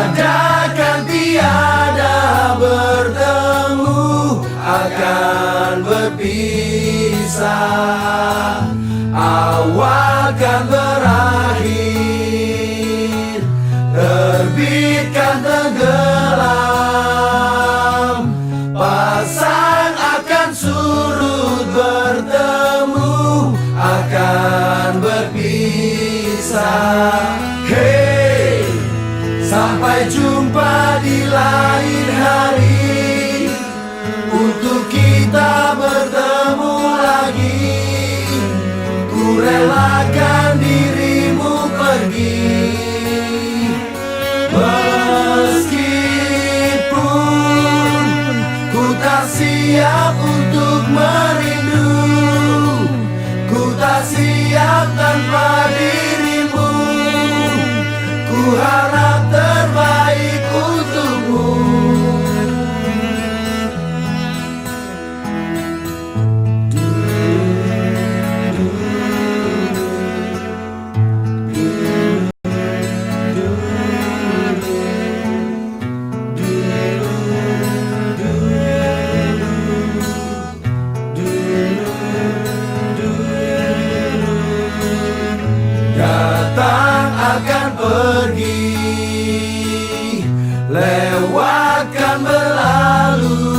Ada kan tiada bertemu, akan berpisah. Awal kan berakhir, terbit kan tenggelam. Pasang akan surut, bertemu akan berpisah. Hey, sampai jumpa di lain hari, untuk kita bertemu lagi. Ku relakan dirimu pergi, meskipun ku tak siap untuk merindu. Ku tak siap tanpa dirimu. Ku harap terbaik untukmu. Datang akan pergi, lewat kan berlalu.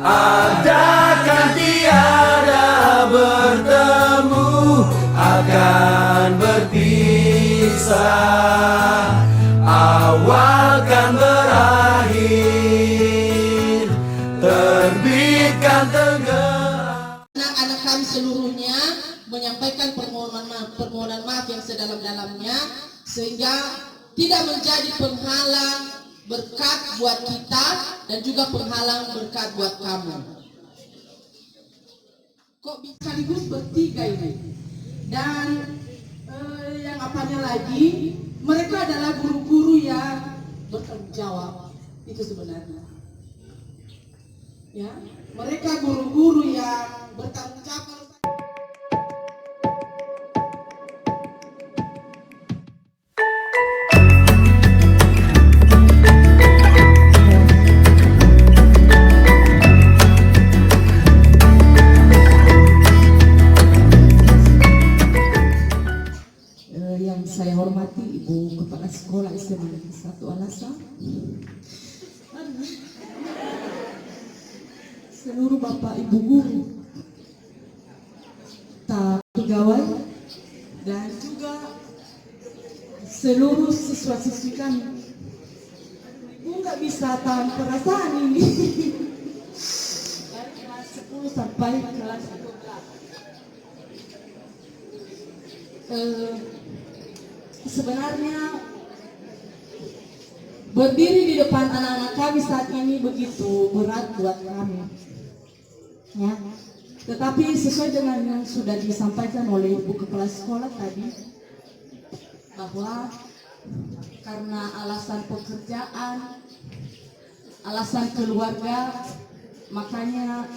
Ada kan tiada bertemu, akan berpisah. Awal kan berakhir, terbit kan tenggelam. Anak-anak kami seluruhnya menyampaikan permohonan maaf yang sedalam-dalamnya, sehingga tidak menjadi penghalang berkat buat kita dan juga penghalang berkat buat kamu. Kok bisa sekaligus bertiga ini? Dan yang apanya lagi, mereka adalah guru-guru yang bertanggung jawab. Itu sebenarnya, ya, mereka guru-guru yang bertanggung jawab. Yang saya hormati Ibu Kepala Sekolah SMA Negeri 1 Al-Azhar, seluruh Bapak Ibu guru, pegawai, dan juga seluruh siswa-siswi kami. Ibu nggak bisa tahan perasaan ini. Dari kelas 10 sampai kelas 12. Sebenarnya berdiri di depan anak-anak kami saat ini begitu berat buat kami, ya. Tetapi sesuai dengan yang sudah disampaikan oleh Ibu Kepala Sekolah tadi, bahwa karena alasan pekerjaan, alasan keluarga, makanya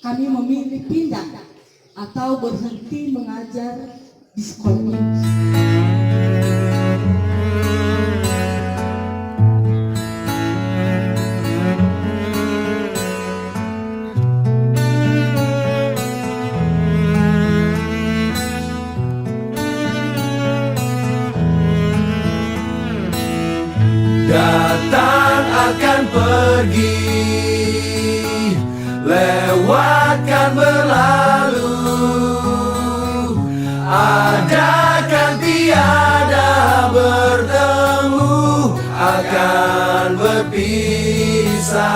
kami memilih pindah atau berhenti mengajar di sekolah ini. Datang akan pergi, lewat kan berlalu. Ada kan tiada bertemu, akan berpisah.